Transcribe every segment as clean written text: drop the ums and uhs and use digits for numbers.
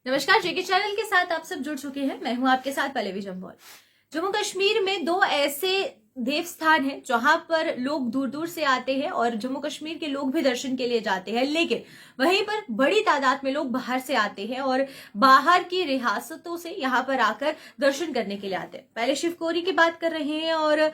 नमस्कार, जेके चैनल के साथ आप सब जुड़ चुके हैं। मैं हूं आपके साथ पल्लवी जम्वाल। जम्मू कश्मीर में दो ऐसे देव स्थान हैं जहां पर लोग दूर दूर से आते हैं और जम्मू कश्मीर के लोग भी दर्शन के लिए जाते हैं, लेकिन वहीं पर बड़ी तादाद में लोग बाहर से आते हैं और बाहर की रियासतों से यहां पर आकर दर्शन करने के लिए आते हैं। पहले शिवकोरी की बात कर रहे हैं और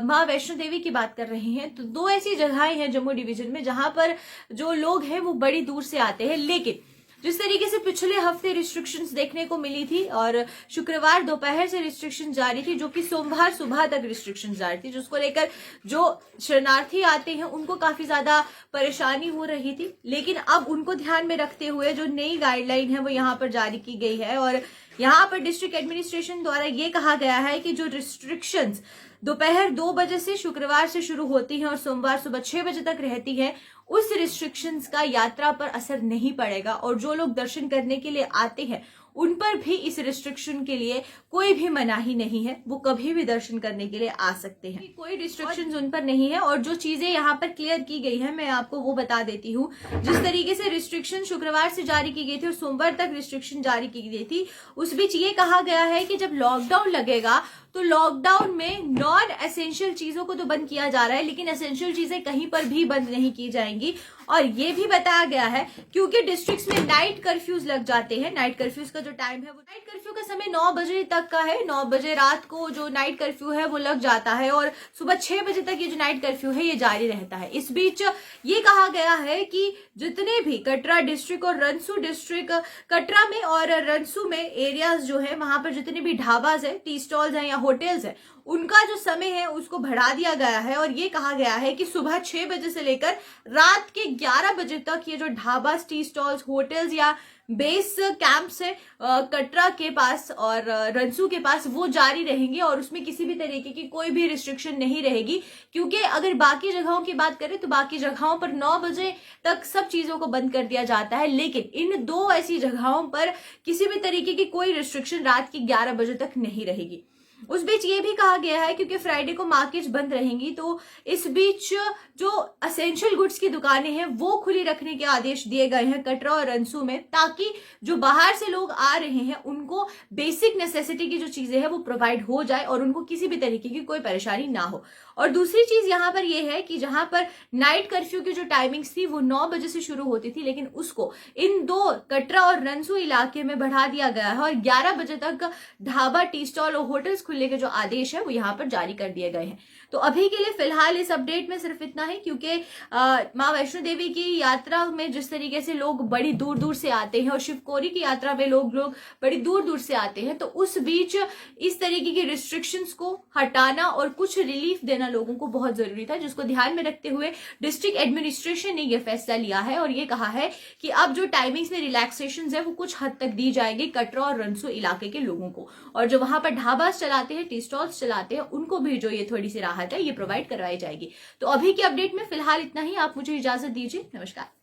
माँ वैष्णो देवी की बात कर रहे हैं। तो दो ऐसी जगहें हैं जम्मू डिवीजन में जहां पर जो लोग हैं वो बड़ी दूर से आते हैं, लेकिन जिस तरीके से पिछले हफ्ते रिस्ट्रिक्शंस देखने को मिली थी और शुक्रवार दोपहर से रिस्ट्रिक्शन जारी थी, जो कि सोमवार सुबह तक रिस्ट्रिक्शन जारी थी, जिसको लेकर जो शरणार्थी आते हैं उनको काफी ज्यादा परेशानी हो रही थी। लेकिन अब उनको ध्यान में रखते हुए जो नई गाइडलाइन है वो यहाँ पर जारी की गई है और यहाँ पर डिस्ट्रिक्ट एडमिनिस्ट्रेशन द्वारा ये कहा गया है कि जो रिस्ट्रिक्शंस दोपहर 2 बजे से शुक्रवार से शुरू होती हैं और सोमवार सुबह 6 बजे तक रहती है, उस रिस्ट्रिक्शंस का यात्रा पर असर नहीं पड़ेगा और जो लोग दर्शन करने के लिए आते हैं उन पर भी इस रिस्ट्रिक्शन के लिए कोई भी मनाही नहीं है। वो कभी भी दर्शन करने के लिए आ सकते हैं, कोई रिस्ट्रिक्शंस उन पर नहीं है। और जो चीजें यहाँ पर क्लियर की गई है मैं आपको वो बता देती हूँ। जिस तरीके से रिस्ट्रिक्शन शुक्रवार से जारी की गई थी और सोमवार तक रिस्ट्रिक्शन जारी की गई थी, उस बीच ये कहा गया है कि जब लॉकडाउन लगेगा तो लॉकडाउन में नॉन एसेंशियल चीजों को तो बंद किया जा रहा है, लेकिन एसेंशियल चीजें कहीं पर भी बंद नहीं की जाएंगी। और ये भी बताया गया है क्योंकि डिस्ट्रिक्ट्स में नाइट कर्फ्यूज लग जाते हैं। नाइट कर्फ्यूज का जो टाइम है वो नाइट कर्फ्यू का समय 9 बजे तक का है। 9 बजे रात को जो नाइट कर्फ्यू है वो लग जाता है और सुबह 6 बजे तक ये जो नाइट कर्फ्यू है ये जारी रहता है। इस बीच ये कहा गया है कि जितने भी कटरा डिस्ट्रिक्ट और रनसू डिस्ट्रिक्ट, कटरा में और रनसू में एरियाज जो है वहां पर जितने भी ढाबाज है, टी स्टॉल्स है या होटल्स है, उनका जो समय है उसको बढ़ा दिया गया है। और ये कहा गया है कि सुबह 6 बजे से लेकर रात के 11 बजे तक ये जो ढाबा, टी स्टॉल्स, होटल्स या बेस कैंप्स है कटरा के पास और रनसू के पास, वो जारी रहेंगे और उसमें किसी भी तरीके की कोई भी रिस्ट्रिक्शन नहीं रहेगी। क्योंकि अगर बाकी जगहों की बात करें तो बाकी जगहों पर 9 बजे तक सब चीजों को बंद कर दिया जाता है, लेकिन इन दो ऐसी जगहों पर किसी भी तरीके की कोई रिस्ट्रिक्शन रात की 11 बजे तक नहीं रहेगी। उस बीच ये भी कहा गया है क्योंकि फ्राइडे को मार्केट्स बंद रहेंगी, तो इस बीच जो असेंशियल गुड्स की दुकानें हैं वो खुली रखने के आदेश दिए गए हैं कटरा और रनसू में, ताकि जो बाहर से लोग आ रहे हैं उनको बेसिक नेसेसिटी की जो चीजें हैं वो प्रोवाइड हो जाए और उनको किसी भी तरीके की कोई परेशानी ना हो। और दूसरी चीज यहाँ पर यह है कि जहां पर नाइट कर्फ्यू की जो टाइमिंग्स थी वो 9 बजे से शुरू होती थी, लेकिन उसको इन दो कटरा और रनसू इलाके में बढ़ा दिया गया है और 11 बजे तक ढाबा, टी स्टॉल और होटल्स खुलने के जो आदेश है वो यहाँ पर जारी कर दिए गए हैं। तो अभी के लिए फिलहाल इस अपडेट में सिर्फ इतना है, क्योंकि माँ वैष्णो देवी की यात्रा में जिस तरीके से लोग बड़ी दूर दूर से आते हैं और शिवकोरी की यात्रा में लोग बड़ी दूर दूर से आते हैं, तो उस बीच इस तरीके की रिस्ट्रिक्शंस को हटाना और कुछ रिलीफ देना लोगों को बहुत जरूरी था, जिसको ध्यान में रखते हुए डिस्ट्रिक्ट एडमिनिस्ट्रेशन ने यह फैसला लिया है और ये कहा है कि अब जो टाइमिंग्स में रिलैक्सेशन है वो कुछ हद तक दी जाएगी कटरा और रनसू इलाके के लोगों को, और जो वहां पर ढाबास चलाते हैं, टी स्टॉल्स चलाते हैं, उनको भी जो ये थोड़ी सी राहत है ये प्रोवाइड करवाई जाएगी। तो अभी की अपडेट में फिलहाल इतना ही। आप मुझे इजाजत दीजिए। नमस्कार।